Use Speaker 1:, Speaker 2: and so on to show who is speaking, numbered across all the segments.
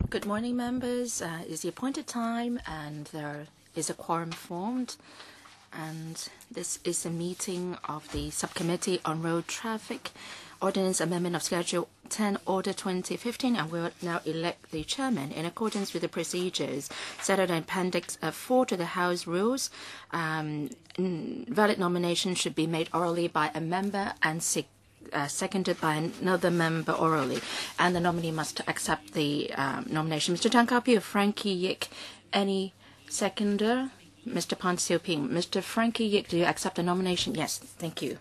Speaker 1: Good morning, members. It is the appointed time, and there is a quorum formed. And this is a meeting of the Subcommittee on Road Traffic, Ordinance Amendment of Schedule 10, Order 2015, and we will now elect the chairman in accordance with the procedures set out in Appendix 4 to the House Rules. Valid nomination should be made orally by a member and seconded by another member orally, and the nominee must accept the nomination. Mr. Tan Kao Pui, Frankie Yik, any seconder? Mr. Pan Siu Ping. Mr. Frankie Yik, do you accept the nomination? Yes, thank you.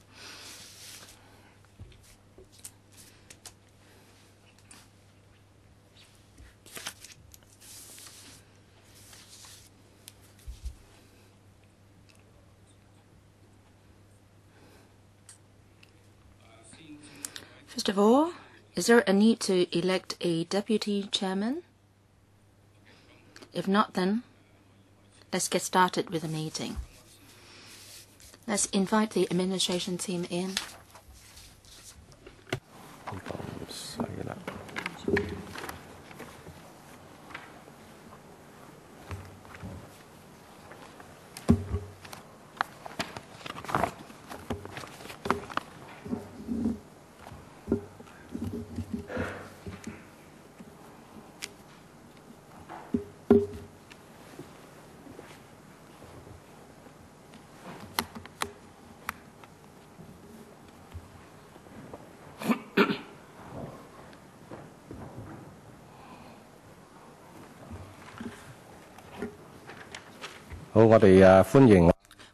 Speaker 1: First of all, is there a need to elect a deputy chairman? If not, then let's get started with the meeting. Let's invite the administration team in.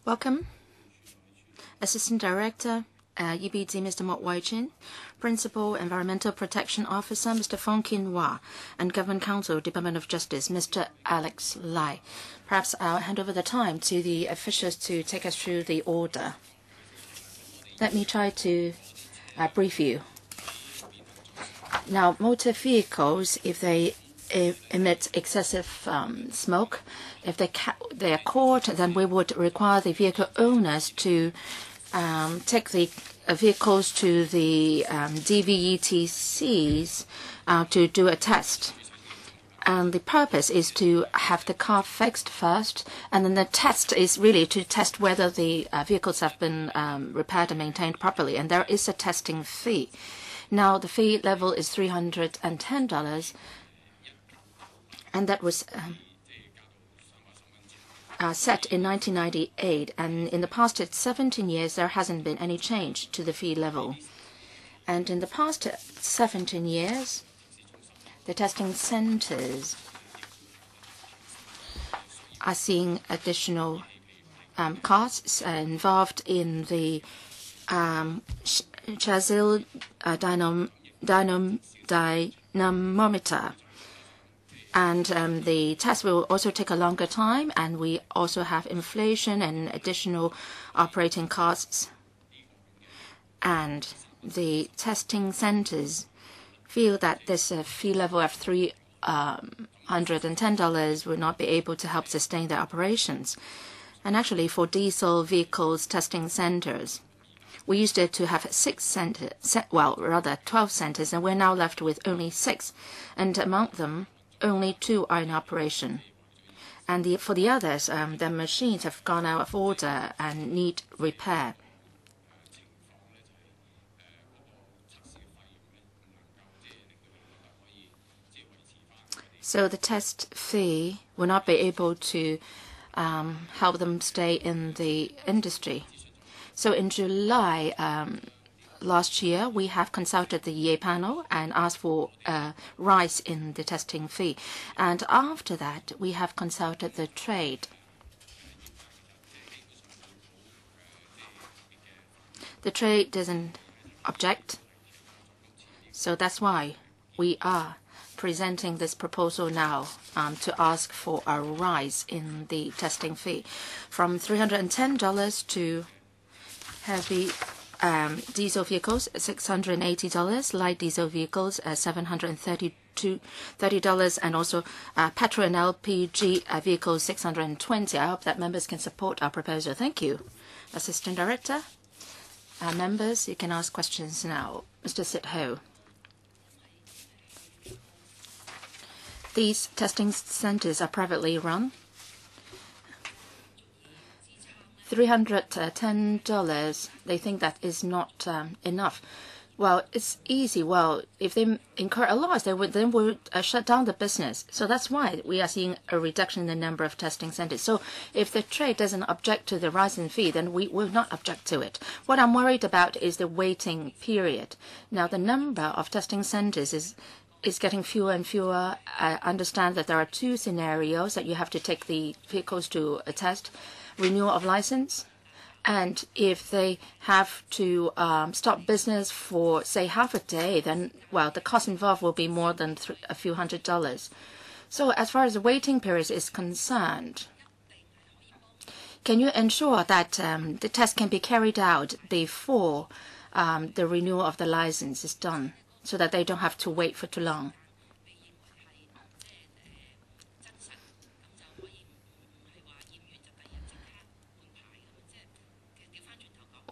Speaker 1: Welcome, Assistant Director, EBD, Mr. Mok Wai Chin, Principal Environmental Protection Officer, Mr. Fong Kin Wah, and Government Counsel, Department of Justice, Mr. Alex Lai. Perhaps I'll hand over the time to the officials to take us through the order. Let me try to brief you. Now, motor vehicles, if they emit excessive smoke, if they are caught, then we would require the vehicle owners to take the vehicles to the DVETCs to do a test. And the purpose is to have the car fixed first, and then the test is really to test whether the vehicles have been repaired and maintained properly, and there is a testing fee. Now, the fee level is $310, and that was set in 1998, and in the past 17 years there hasn't been any change to the fee level. And in the past 17 years, the testing centers are seeing additional costs involved in the chassis dynamometer. And the test will also take a longer time, and we also have inflation and additional operating costs. And the testing centers feel that this fee level of $310 will not be able to help sustain their operations. And actually, for diesel vehicles testing centers, we used to have 12 centers, and we're now left with only 6. And among them, only 2 are in operation. And for the others, the machines have gone out of order and need repair. So the test fee will not be able to help them stay in the industry. So in July last year, we have consulted the EA panel and asked for a rise in the testing fee. And after that, we have consulted the trade. The trade doesn't object. So that's why we are presenting this proposal now to ask for a rise in the testing fee from $310 to heavy diesel vehicles, $680, light diesel vehicles, $730, and also petrol and LPG vehicles, $620. I hope that members can support our proposal. Thank you, Assistant Director. Members, you can ask questions now. Mr. Sit Ho. These testing centers are privately run. $310, they think that is not enough. Well, it's easy. Well, if they incur a loss, they would shut down the business. So that's why we are seeing a reduction in the number of testing centers. So if the trade doesn't object to the rise in fee, then we will not object to it. What I'm worried about is the waiting period. Now, the number of testing centers is getting fewer and fewer. I understand that there are two scenarios that you have to take the vehicles to a test. Renewal of license, and if they have to stop business for, say, half a day, then, well, the cost involved will be more than a few $100s. So as far as the waiting period is concerned, can you ensure that the test can be carried out before the renewal of the license is done, so that they don't have to wait for too long?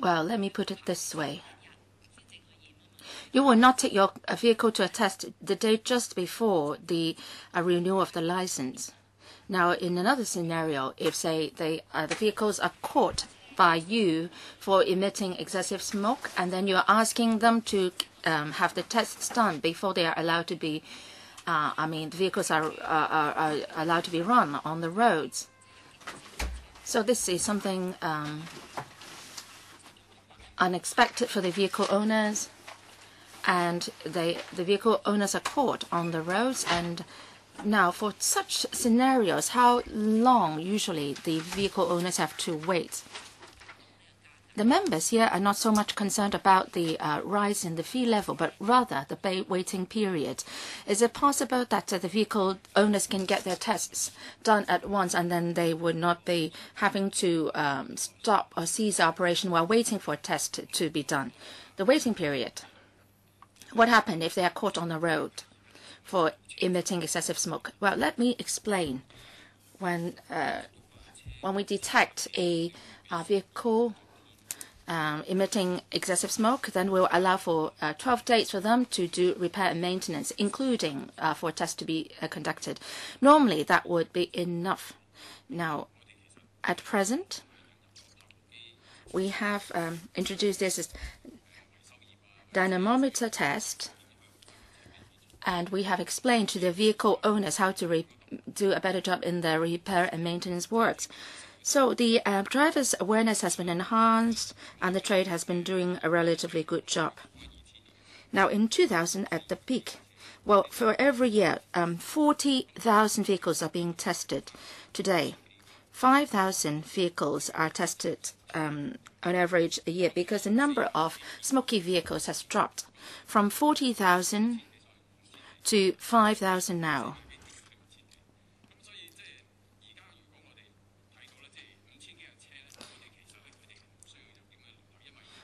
Speaker 1: Well, let me put it this way. You will not take your vehicle to a test the day just before the renewal of the license. Now, in another scenario, if, say, the vehicles are caught by you for emitting excessive smoke, and then you're asking them to have the tests done before they are allowed to be, the vehicles are allowed to be run on the roads. So this is something unexpected for the vehicle owners, and the vehicle owners are caught on the roads. And now, for such scenarios, how long usually the vehicle owners have to wait? The members here are not so much concerned about the rise in the fee level, but rather the waiting period. Is it possible that the vehicle owners can get their tests done at once, and then they would not be having to stop or cease operation while waiting for a test to be done? The waiting period. What happens if they are caught on the road for emitting excessive smoke? Well, let me explain. When we detect a vehicle emitting excessive smoke, then we'll allow for 12 days for them to do repair and maintenance, including for a test to be conducted. Normally, that would be enough. Now, at present, we have introduced this as dynamometer test, and we have explained to the vehicle owners how to do a better job in their repair and maintenance works. So the driver's awareness has been enhanced, and the trade has been doing a relatively good job. Now, in 2000, at the peak, well, for every year, 40,000 vehicles are being tested. Today, 5,000 vehicles are tested on average a year, because the number of smoky vehicles has dropped from 40,000 to 5,000 now.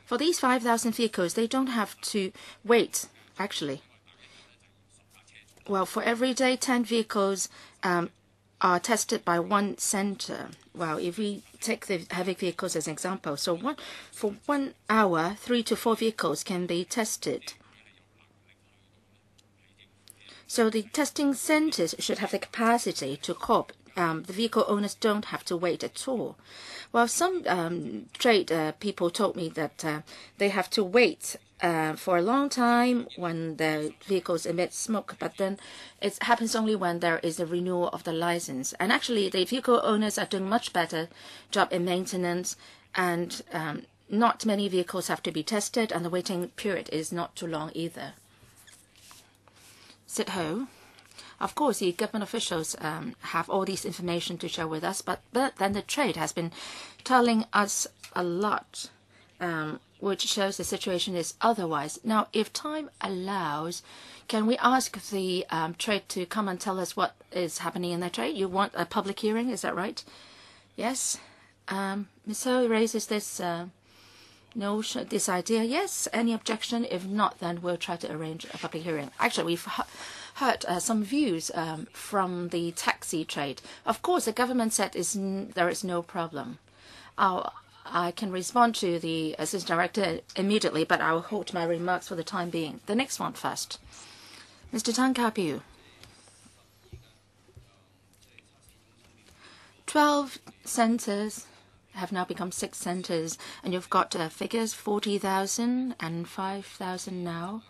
Speaker 1: For these 5,000 vehicles, they don't have to wait, actually. Well, for every day, 10 vehicles are tested by one center. Well, if we take the heavy vehicles as an example, so for 1 hour, 3 to 4 vehicles can be tested. So the testing centers should have the capacity to cope. The vehicle owners don't have to wait at all. Well, some trade people told me that they have to wait for a long time when the vehicles emit smoke, but then it happens only when there is a renewal of the license. And actually, the vehicle owners are doing much better job in maintenance, and not many vehicles have to be tested, and the waiting period is not too long either. Sit Ho. Of course, the government officials have all this information to share with us, but then the trade has been telling us a lot, which shows the situation is otherwise. Now, if time allows, can we ask the trade to come and tell us what is happening in the trade? You want a public hearing, is that right? Yes. Ms. Ho raises this notion, this idea. Yes. Any objection? If not, then we'll try to arrange a public hearing. Actually, we've heard some views from the taxi trade. Of course, the government said there is no problem. I can respond to the Assistant Director immediately, but I will hold my remarks for the time being. The next one first. Mr. Tan Ka-piu. 12 centres have now become 6 centres, and you've got figures 40,000 and 5,000 now.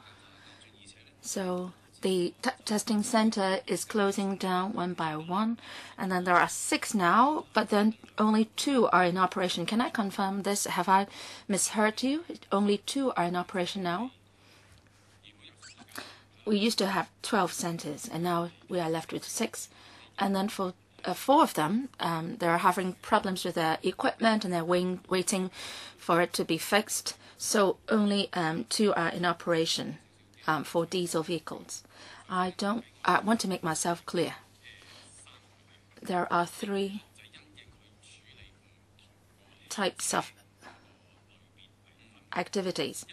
Speaker 1: So the testing centre is closing down one by one, and then there are 6 now, but then only 2 are in operation. Can I confirm this? Have I misheard you? Only 2 are in operation now? We used to have 12 centres, and now we are left with 6. And then for 4 of them, they're having problems with their equipment, and they're waiting for it to be fixed. So only 2 are in operation for diesel vehicles. I want to make myself clear. There are 3 types of activities.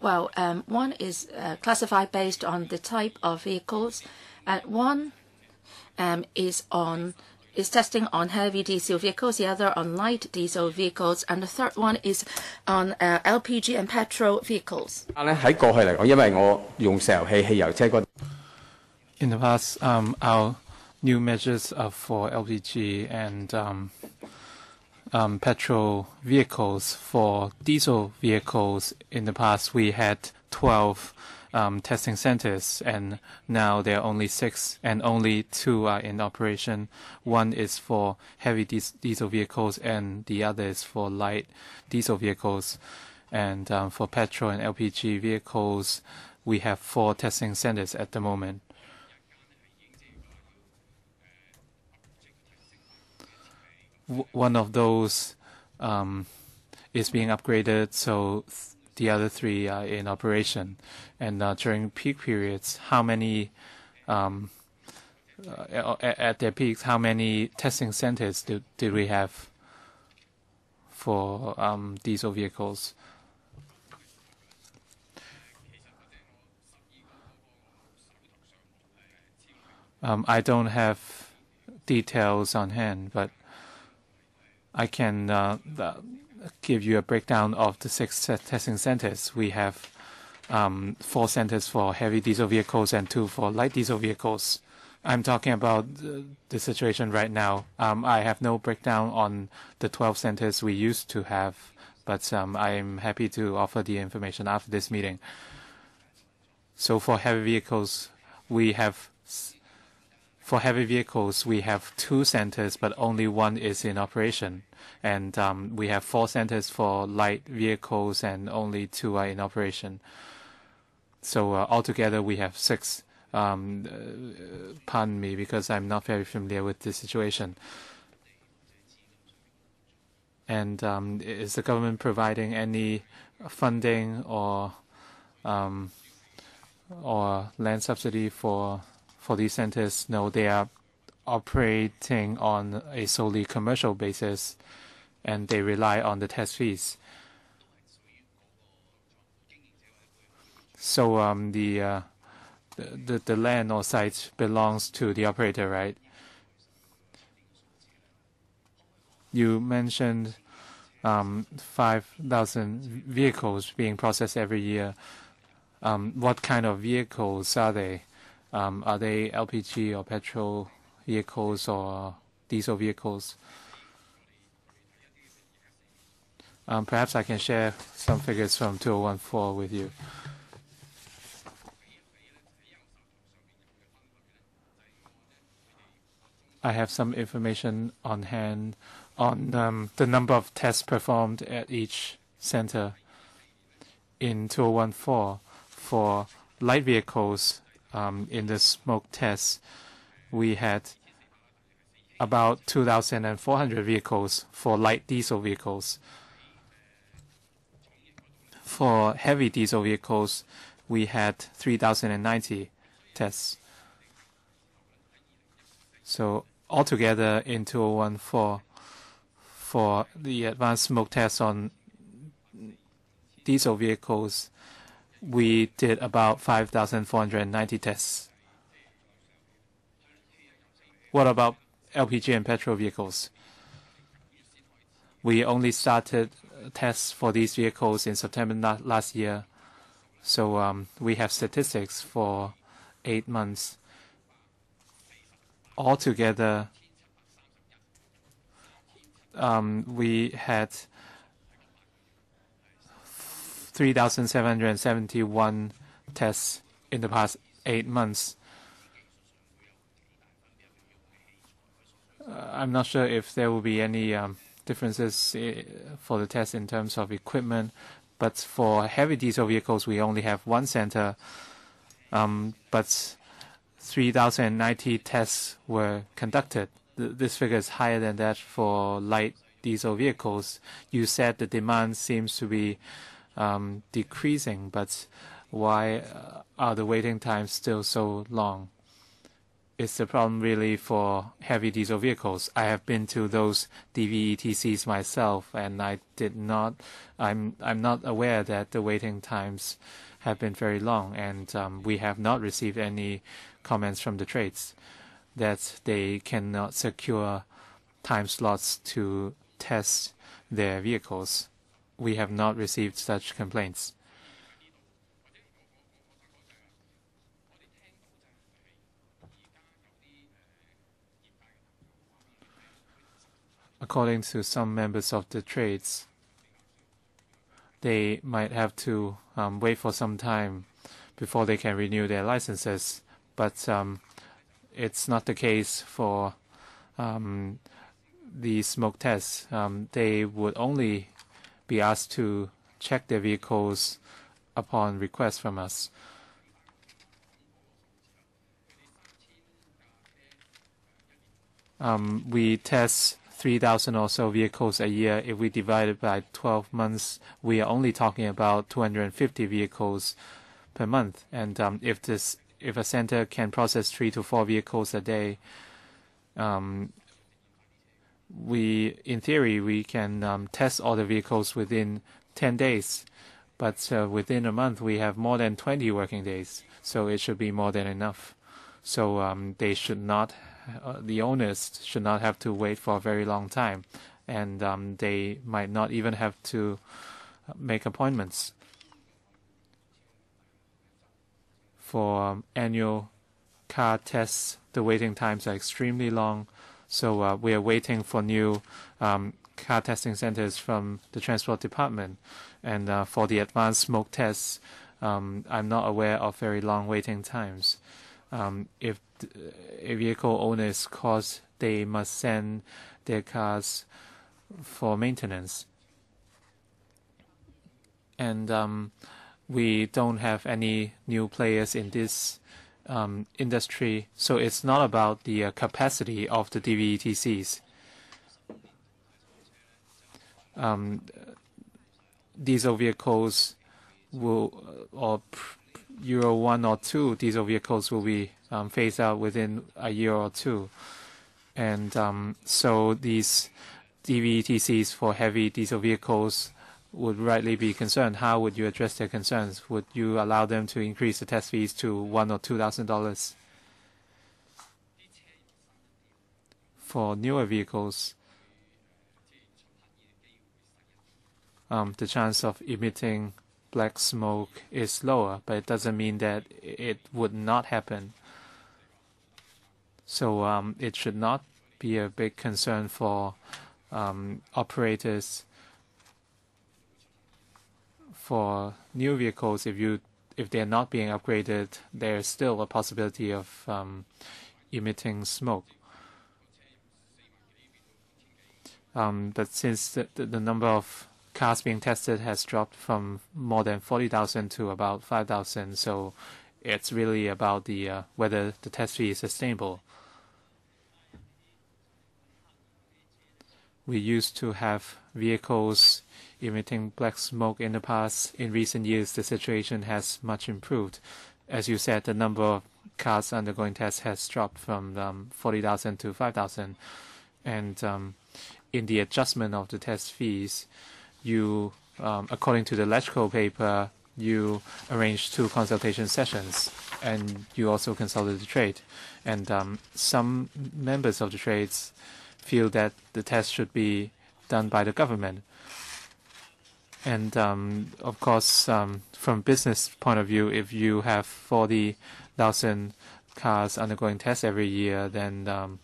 Speaker 1: Well, one is classified based on the type of vehicles, and one is testing on heavy diesel vehicles, the other on light diesel vehicles, and the third one is on LPG and petrol vehicles.
Speaker 2: In the past, our new measures for LPG and petrol vehicles. For diesel vehicles, in the past we had 12 testing centers, and now there are only 6, and only 2 are in operation. One is for heavy diesel vehicles, and the other is for light diesel vehicles. And for petrol and LPG vehicles, we have 4 testing centers at the moment. One of those is being upgraded, so the other 3 are in operation. And during peak periods, how many at their peaks, how many testing centers did we have for diesel vehicles? I don't have details on hand, but I can give you a breakdown of the 6 testing centers. We have 4 centers for heavy diesel vehicles and 2 for light diesel vehicles. I'm talking about the situation right now. I have no breakdown on the 12 centers we used to have, but I'm happy to offer the information after this meeting. So for heavy vehicles, we have 2 centers, but only 1 is in operation. And we have 4 centers for light vehicles, and only 2 are in operation. So altogether, we have 6. Pardon me, because I'm not very familiar with this situation. And is the government providing any funding or land subsidy for these centers? No, they are operating on a solely commercial basis, and they rely on the test fees. So the land or site belongs to the operator, right? You mentioned 5,000 vehicles being processed every year. What kind of vehicles are they? Are they LPG or petrol vehicles or diesel vehicles? Perhaps I can share some figures from 2014 with you. I have some information on hand on the number of tests performed at each center. In 2014, for light vehicles, in the smoke tests, we had about 2,400 vehicles for light diesel vehicles. For heavy diesel vehicles, we had 3,090 tests. So altogether in 2014, for the advanced smoke tests on diesel vehicles, we did about 5,490 tests. What about LPG and petrol vehicles? We only started tests for these vehicles in September last year, so we have statistics for 8 months. Altogether, we had 3,771 tests in the past 8 months. I'm not sure if there will be any differences for the test in terms of equipment, but for heavy diesel vehicles, we only have one center, but 3,090 tests were conducted. This figure is higher than that for light diesel vehicles. You said the demand seems to be decreasing, but why are the waiting times still so long? Is the problem really for heavy diesel vehicles? I have been to those DVETCs myself, and I'm not aware that the waiting times have been very long, and we have not received any comments from the trades that they cannot secure time slots to test their vehicles. We have not received such complaints. According to some members of the trades, they might have to wait for some time before they can renew their licenses, but it's not the case for the smoke tests. They would only be asked to check their vehicles upon request from us. We test 3,000 or so vehicles a year. If we divide it by 12 months, we are only talking about 250 vehicles per month. And if a center can process 3 to 4 vehicles a day, in theory, we can test all the vehicles within 10 days. But within a month, we have more than 20 working days, so it should be more than enough. So they should not. The owners should not have to wait for a very long time, and they might not even have to make appointments. For annual car tests, the waiting times are extremely long, so we are waiting for new car testing centers from the Transport Department. And for the advanced smoke tests, I'm not aware of very long waiting times. If a vehicle owner is caught, they must send their cars for maintenance. And we don't have any new players in this industry, so it's not about the capacity of the DVETCs. Diesel vehicles or Euro 1 or 2 diesel vehicles will be phased out within a year or two. And so these DVETCs for heavy diesel vehicles would rightly be concerned. How would you address their concerns? Would you allow them to increase the test fees to $1,000 or $2,000? For newer vehicles, the chance of emitting black smoke is lower, but it doesn't mean that it would not happen. So it should not be a big concern for operators. For new vehicles, if they're not being upgraded, there's still a possibility of emitting smoke. But since the number of cars being tested has dropped from more than 40,000 to about 5,000, so it's really about the whether the test fee is sustainable. We used to have vehicles emitting black smoke in the past. In recent years, the situation has much improved. As you said, the number of cars undergoing tests has dropped from 40,000 to 5,000. And in the adjustment of the test fees, you, according to the electrical paper, you arranged 2 consultation sessions, and you also consulted the trade. And some members of the trades feel that the test should be done by the government. And of course, from business point of view, if you have 40,000 cars undergoing tests every year, then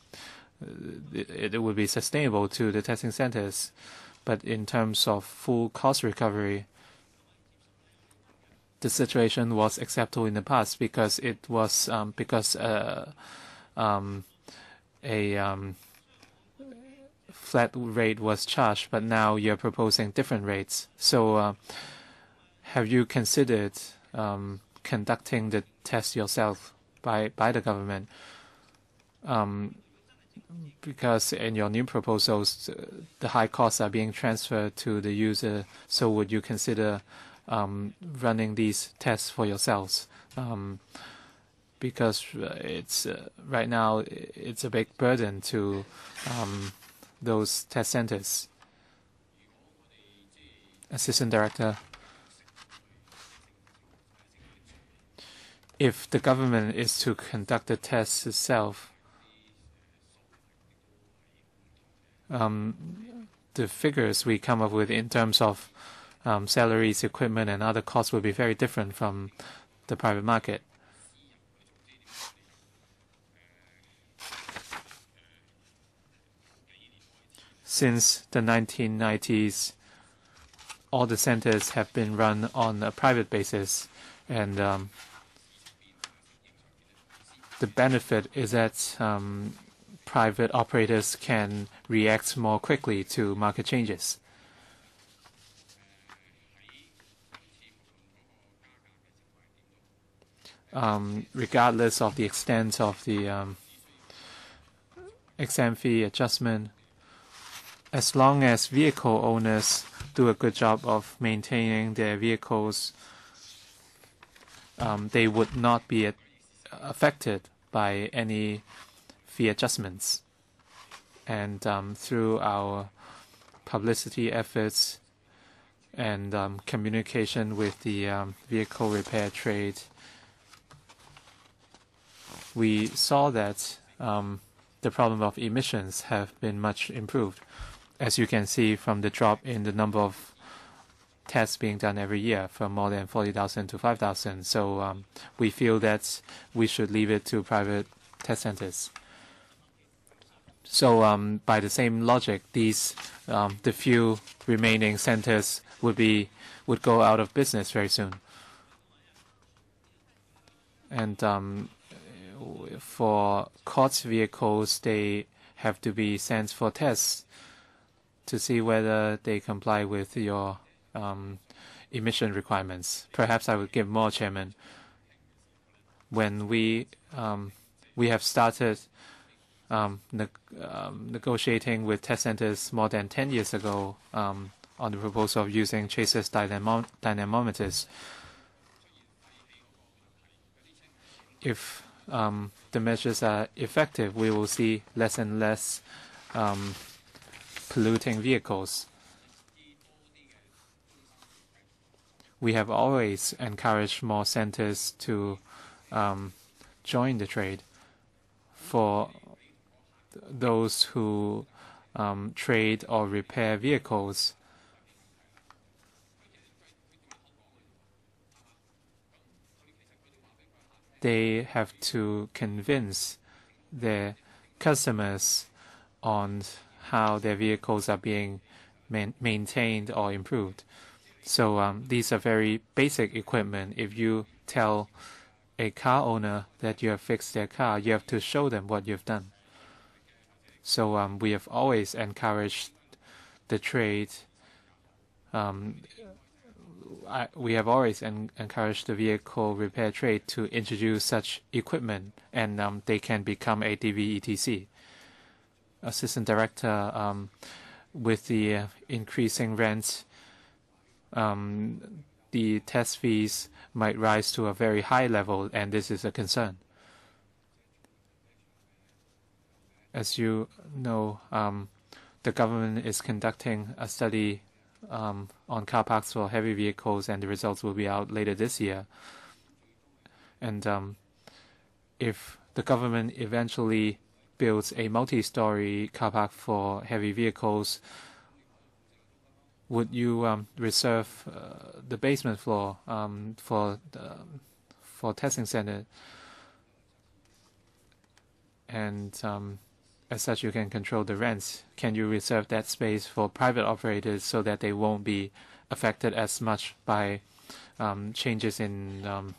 Speaker 2: it would be sustainable to the testing centers. But in terms of full cost recovery, the situation was acceptable in the past because it was a flat rate was charged, but now you're proposing different rates. So have you considered conducting the test yourself by the government? Because in your new proposals, the high costs are being transferred to the user. So would you consider running these tests for yourselves? Because it's right now it's a big burden to those test centers. Assistant Director, if the government is to conduct the tests itself, the figures we come up with in terms of salaries, equipment, and other costs will be very different from the private market. Since the 1990s, all the centers have been run on a private basis, and the benefit is that private operators can react more quickly to market changes. Regardless of the extent of the exam fee adjustment, as long as vehicle owners do a good job of maintaining their vehicles, they would not be affected by any fee adjustments. And through our publicity efforts and communication with the vehicle repair trade, we saw that the problem of emissions have been much improved, as you can see from the drop in the number of tests being done every year from more than 40,000 to 5,000. So we feel that we should leave it to private test centers. So by the same logic, these the few remaining centers would go out of business very soon. And for COTS vehicles, they have to be sent for tests to see whether they comply with your emission requirements. Perhaps I would give more, Chairman. When we have started negotiating with test centers more than 10 years ago on the proposal of using Chase's dynamometers. If the measures are effective, we will see less and less polluting vehicles. We have always encouraged more centers to join the trade. For those who trade or repair vehicles, they have to convince their customers on how their vehicles are being maintained or improved. So these are very basic equipment. If you tell a car owner that you have fixed their car, you have to show them what you've done. So we have always encouraged the trade. We have always encouraged the vehicle repair trade to introduce such equipment, and they can become ATV ETC. Assistant Director, with the increasing rents, the test fees might rise to a very high level, and this is a concern. As you know, the government is conducting a study on car parks for heavy vehicles, and the results will be out later this year. And if the government eventually builds a multi-story car park for heavy vehicles, would you reserve the basement floor for testing center? And As such, you can control the rents. Can you reserve that space for private operators so that they won't be affected as much by changes in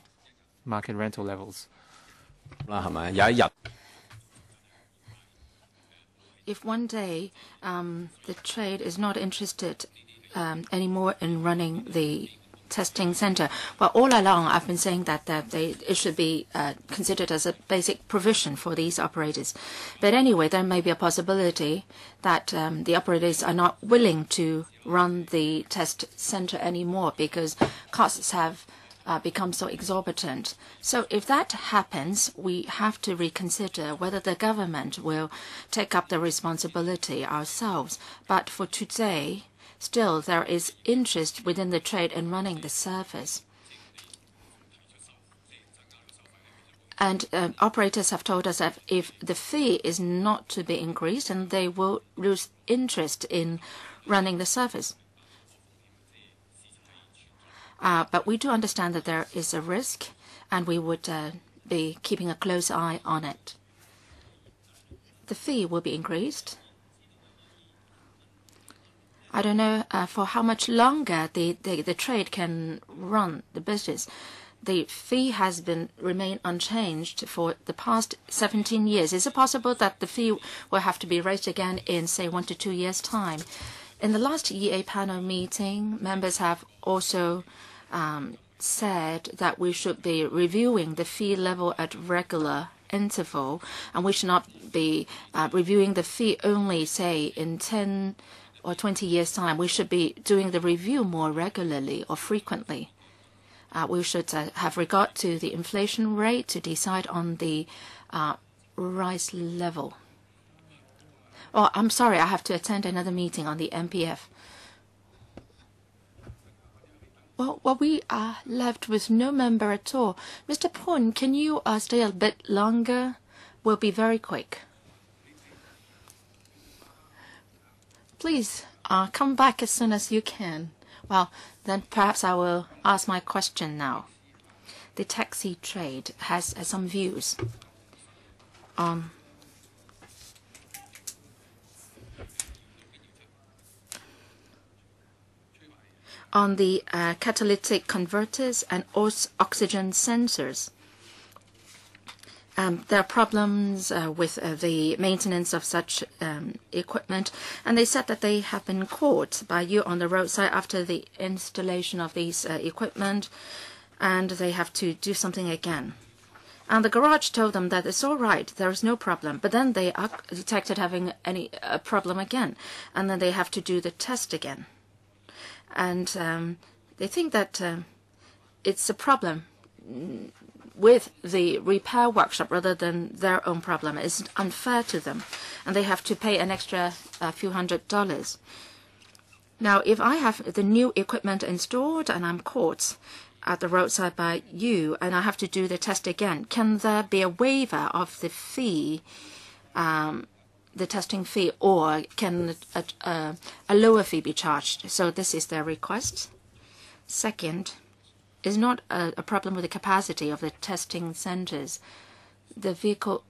Speaker 2: market rental levels?
Speaker 1: If one day the trade is not interested anymore in running the testing center, well, all along I've been saying that it should be considered as a basic provision for these operators. But anyway, there may be a possibility that the operators are not willing to run the test center anymore because costs have become so exorbitant. So if that happens, we have to reconsider whether the government will take up the responsibility ourselves. But for today, still there is interest within the trade in running the service. And operators have told us that if the fee is not to be increased, then they will lose interest in running the service. But we do understand that there is a risk, and we would be keeping a close eye on it. The fee will be increased. I don't know for how much longer the trade can run the business. The fee has remained unchanged for the past 17 years. Is it possible that the fee will have to be raised again in, say, 1 to 2 years' time? In the last EA panel meeting, members have also said that we should be reviewing the fee level at regular interval, and we should not be reviewing the fee only, say, in 10 or 20 years' time. We should be doing the review more regularly or frequently. We should have regard to the inflation rate to decide on the rise level. Oh, I'm sorry, I have to attend another meeting on the MPF. Well, we are left with no member at all. Mr. Poon, can you stay a bit longer? We'll be very quick. Please come back as soon as you can. Well, then perhaps I will ask my question now. The taxi trade has some views on the catalytic converters and oxygen sensors. There are problems with the maintenance of such equipment, and they said that they have been caught by you on the roadside after the installation of these equipment, and they have to do something again. And the garage told them that it's all right, there is no problem, but then they are detected having a problem again, and then they have to do the test again. And they think that it's a problem with the repair workshop rather than their own problem. It's unfair to them, and they have to pay an extra few $100s. Now, if I have the new equipment installed and I'm caught at the roadside by you and I have to do the test again, can there be a waiver of the fee, the testing fee, or can a lower fee be charged? So this is their request. Second, is not a problem with the capacity of the testing centers. The vehicle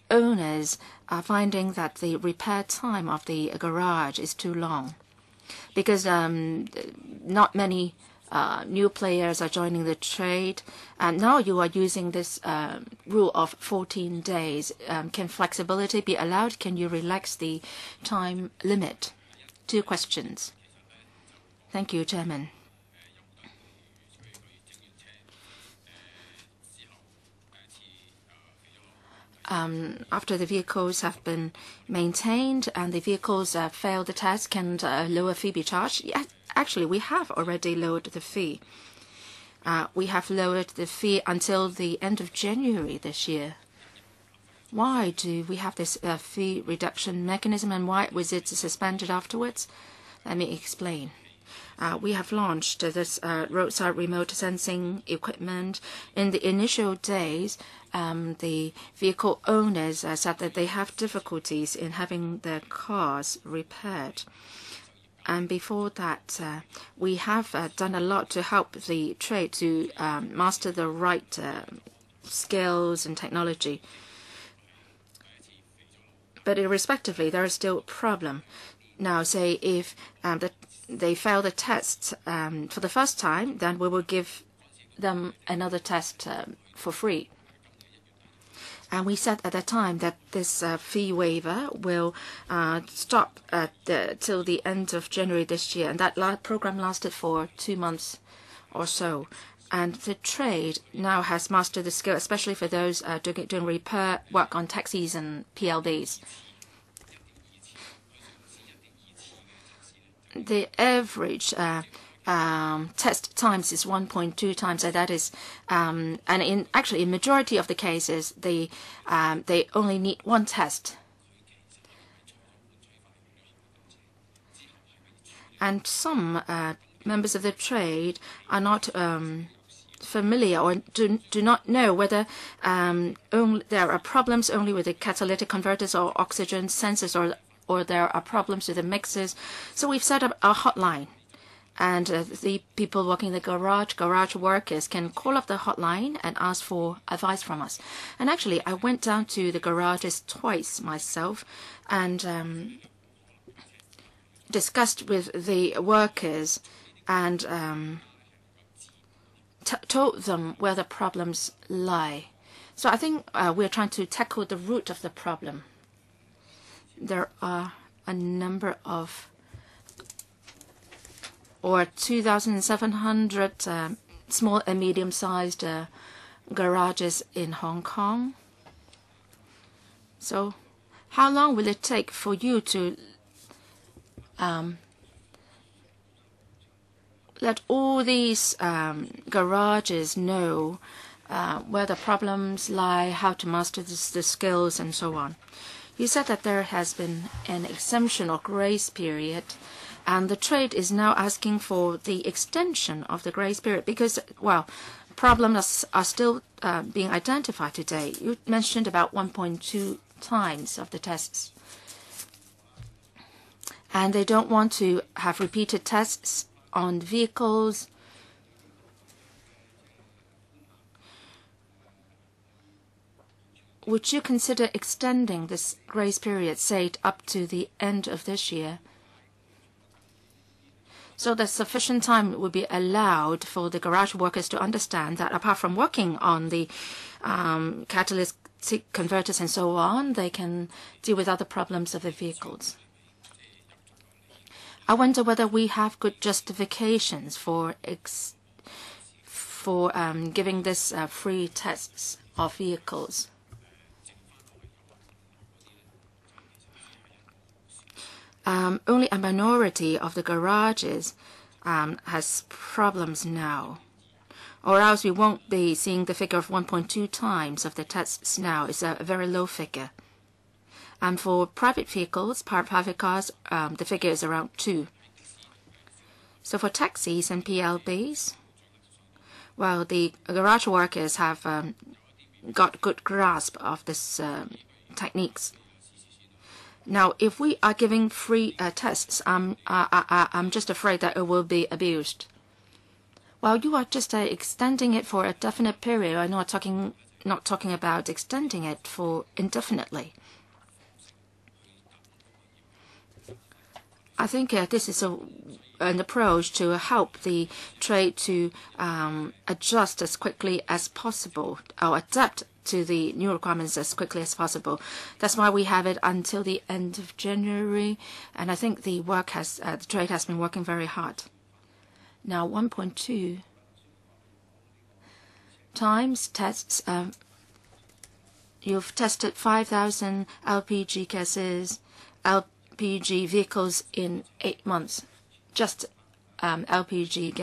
Speaker 1: owners are finding that the repair time of the garage is too long because not many new players are joining the trade. And now you are using this rule of 14 days. Can flexibility be allowed? Can you relax the time limit? 2 questions. Thank you, Chairman. After the vehicles have been maintained and the vehicles fail the test, can a lower fee be charged? Yeah, actually, we have already lowered the fee. We have lowered the fee until the end of January this year. Why do we have this fee reduction mechanism, and why was it suspended afterwards? Let me explain. We have launched this roadside remote sensing equipment. In the initial days, the vehicle owners said that they have difficulties in having their cars repaired. And before that, we have done a lot to help the trade to master the right skills and technology. but irrespectively, there is still a problem. Now, say if they fail the test for the first time, then we will give them another test for free. And we said at that time that this fee waiver will stop till the end of January this year. And that program lasted for 2 months or so. And the trade now has mastered the skill, especially for those doing repair work on taxis and PLDs. The average test times is 1.2 times, so that is, and in majority of the cases, they only need one test. And some members of the trade are not familiar or do not know whether there are problems only with the catalytic converters or oxygen sensors, or there are problems with the mixers. So we've set up a hotline. And the people working in the garage workers can call up the hotline and ask for advice from us. And actually, I went down to the garages twice myself and discussed with the workers and told them where the problems lie. So I think we're trying to tackle the root of the problem. There are a number of 2,700 small and medium-sized garages in Hong Kong. So how long will it take for you to let all these garages know where the problems lie, how to master the skills, and so on? You said that there has been an exemption or grace period, and the trade is now asking for the extension of the grace period because, well, problems are still being identified today. You mentioned about 1.2 times of the tests. And they don't want to have repeated tests on vehicles. Would you consider extending this grace period, say, up to the end of this year, so that sufficient time would be allowed for the garage workers to understand that apart from working on the catalytic converters and so on, they can deal with other problems of the vehicles? I wonder whether we have good justifications for giving this free tests of vehicles. Only a minority of the garages has problems now, or else we won't be seeing the figure of 1.2 times of the tests now. It's a very low figure. And for private vehicles, private cars, the figure is around 2. So for taxis and PLBs, well, the garage workers have got good grasp of this techniques. Now, if we are giving free tests, I'm just afraid that it will be abused. Well, you are just extending it for a definite period. I'm not talking about extending it for indefinitely. I think this is an approach to help the trade to adjust as quickly as possible or adapt to the new requirements as quickly as possible. That's why we have it until the end of January, and I think the trade has been working very hard. Now, 1.2 times tests. You've tested 5,000 LPG gases, LPG vehicles in 8 months. Just LPG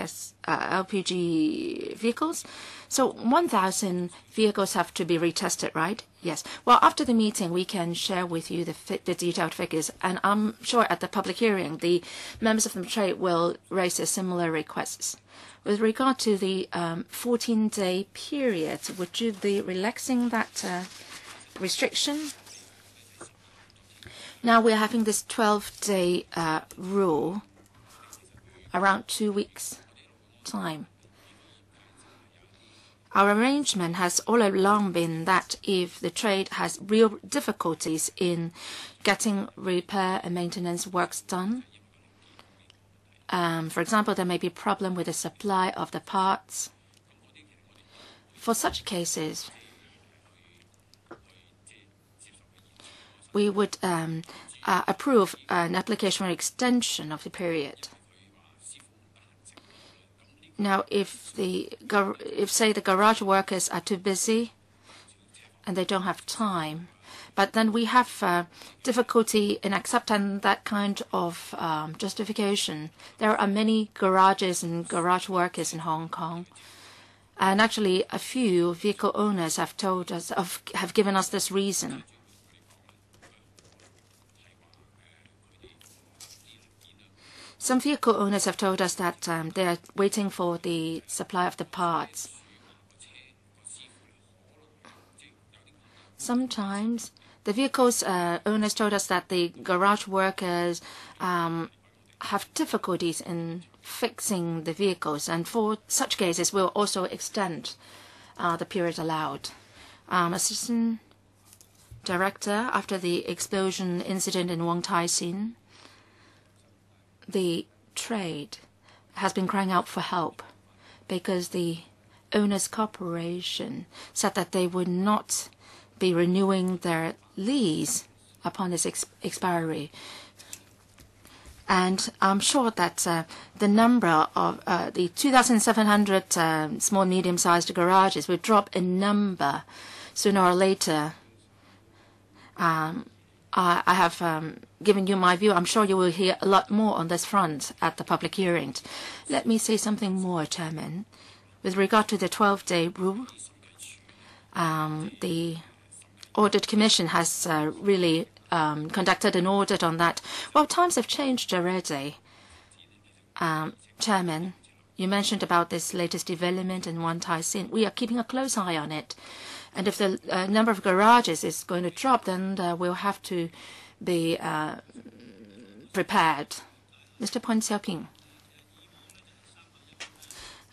Speaker 1: vehicles. So 1,000 vehicles have to be retested, right? Yes. Well, after the meeting, we can share with you the detailed figures, and I'm sure at the public hearing, the members of the trade will raise similar requests. With regard to the 14-day period, would you be relaxing that restriction? Now we're having this 12-day rule, around 2 weeks' time. Our arrangement has all along been that if the trade has real difficulties in getting repair and maintenance works done, for example, there may be a problem with the supply of the parts. For such cases, we would approve an application for extension of the period. Now, if say the garage workers are too busy and they don't have time, but then we have difficulty in accepting that kind of justification. There are many garages and garage workers in Hong Kong, and actually a few vehicle owners have told us have given us this reason. Some vehicle owners have told us that they are waiting for the supply of the parts. Sometimes the vehicle's owners told us that the garage workers have difficulties in fixing the vehicles, and for such cases, we'll also extend the period allowed. Assistant Director, after the explosion incident in Wong Tai Sin, the trade has been crying out for help because the owners' corporation said that they would not be renewing their lease upon its expiry. And I'm sure that the number of the 2,700 small, medium-sized garages will drop in number sooner or later. I have given you my view. I'm sure you will hear a lot more on this front at the public hearing. Let me say something more, Chairman. With regard to the 12-day rule, the Audit Commission has really conducted an audit on that. Well, times have changed already. Chairman, you mentioned about this latest development in Wong Tai Sin. We are keeping a close eye on it. And if the number of garages is going to drop, then we'll have to be prepared. Mr. Pon Xiaoping,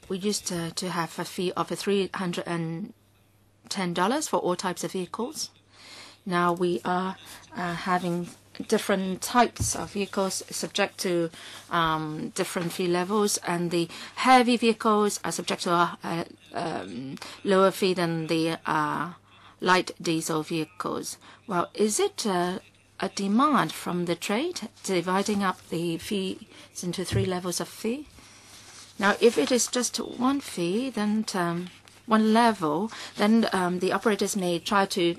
Speaker 1: we used to have a fee of $310 for all types of vehicles. Now we are having different types of vehicles subject to different fee levels, and the heavy vehicles are subject to a lower fee than the light diesel vehicles. Well, is it a demand from the trade dividing up the fees into 3 levels of fee? Now, if it is just one fee, then one level, then the operators may try to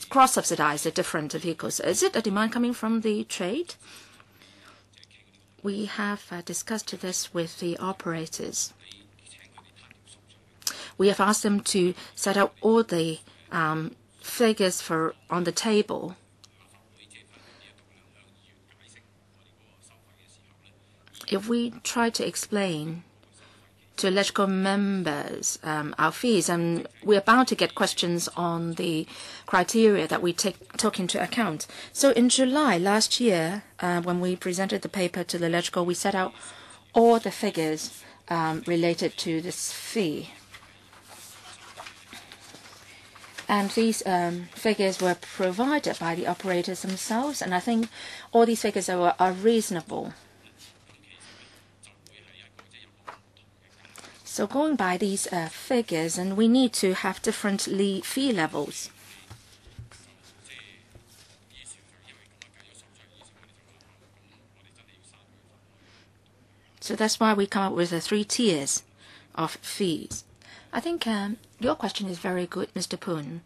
Speaker 1: cross-subsidize the different vehicles. Is it a demand coming from the trade? We have discussed this with the operators. We have asked them to set out all the figures on the table. If we try to explain to electrical members our fees, and we are bound to get questions on the criteria that we took into account. So in July last year, when we presented the paper to the electrical, we set out all the figures related to this fee. And these figures were provided by the operators themselves, and I think all these figures are reasonable. So going by these figures, and we need to have different fee levels. So that's why we come up with the 3 tiers of fees. I think your question is very good, Mr. Poon.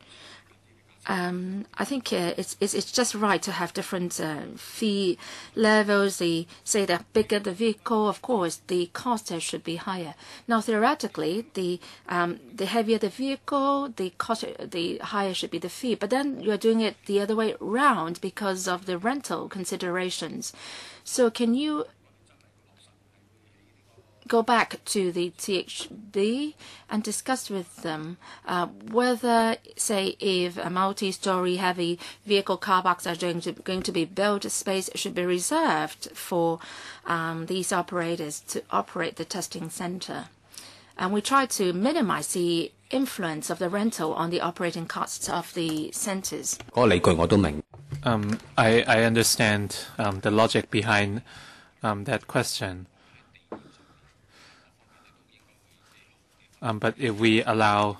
Speaker 1: I think it's just right to have different fee levels. Say the bigger the vehicle, of course, the cost should be higher. Now, theoretically, the heavier the vehicle, the higher should be the fee. But then you're doing it the other way around because of the rental considerations. So can you go back to the THB and discuss with them whether, say, if a multi-story heavy vehicle car parks are going to be built, space should be reserved for these operators to operate the testing center. And we try to minimize the influence of the rental on the operating costs of the centers.
Speaker 2: I understand the logic behind that question. But if we allow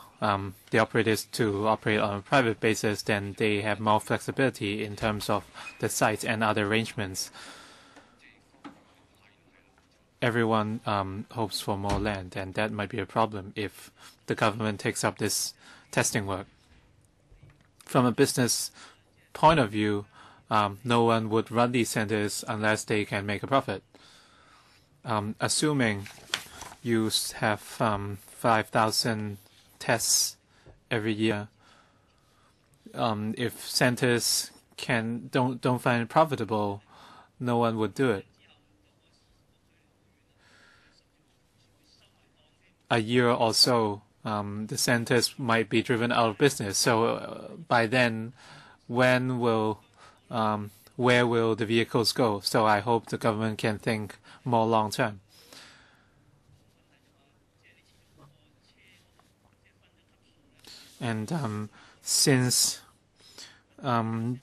Speaker 2: the operators to operate on a private basis, then they have more flexibility in terms of the sites and other arrangements. Everyone hopes for more land, and that might be a problem if the government takes up this testing work. From a business point of view, no one would run these centers unless they can make a profit. Assuming you have 5,000 tests every year, if centers don't find it profitable, no one would do it. A year or so, the centers might be driven out of business. So by then, where will the vehicles go? So I hope the government can think more long term. And since the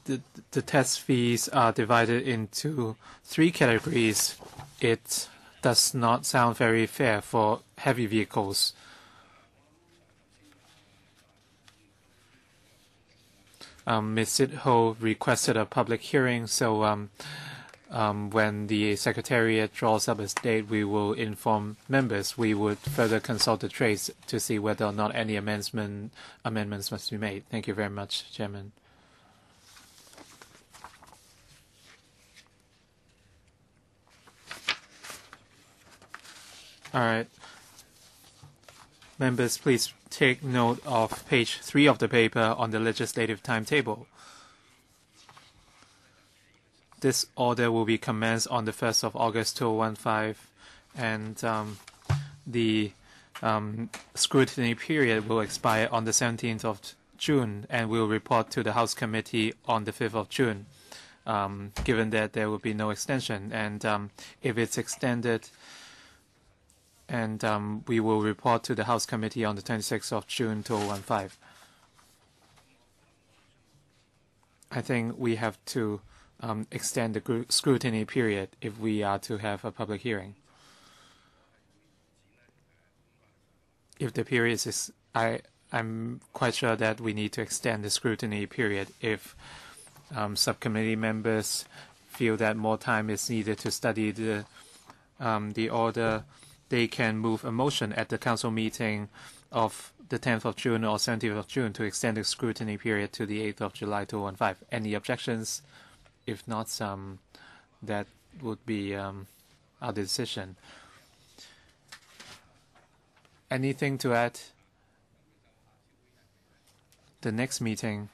Speaker 2: test fees are divided into 3 categories, it does not sound very fair for heavy vehicles. Ms. Sit-Ho requested a public hearing, so when the Secretariat draws up a date, we will inform members. We would further consult the trades to see whether or not any amendments must be made. Thank you very much, Chairman. All right. Members, please take note of page 3 of the paper on the legislative timetable. This order will be commenced on the 1st of August 2015, and the scrutiny period will expire on the 17th of June, and will report to the House Committee on the 5th of June, given that there will be no extension. And if it's extended, and we will report to the House Committee on the 26th of June 2015. I think we have to extend the scrutiny period if we are to have a public hearing. If the period is, I'm quite sure that we need to extend the scrutiny period if subcommittee members feel that more time is needed to study the order. They can move a motion at the council meeting of the 10th of June or 17th of June to extend the scrutiny period to the 8th of July 2015. Any objections? If not, that would be our decision. Anything to add? The next meeting,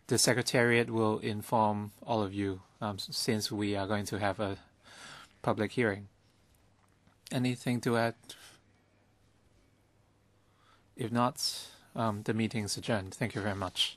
Speaker 2: the Secretariat will inform all of you since we are going to have a public hearing. Anything to add? If not, the meeting is adjourned. Thank you very much.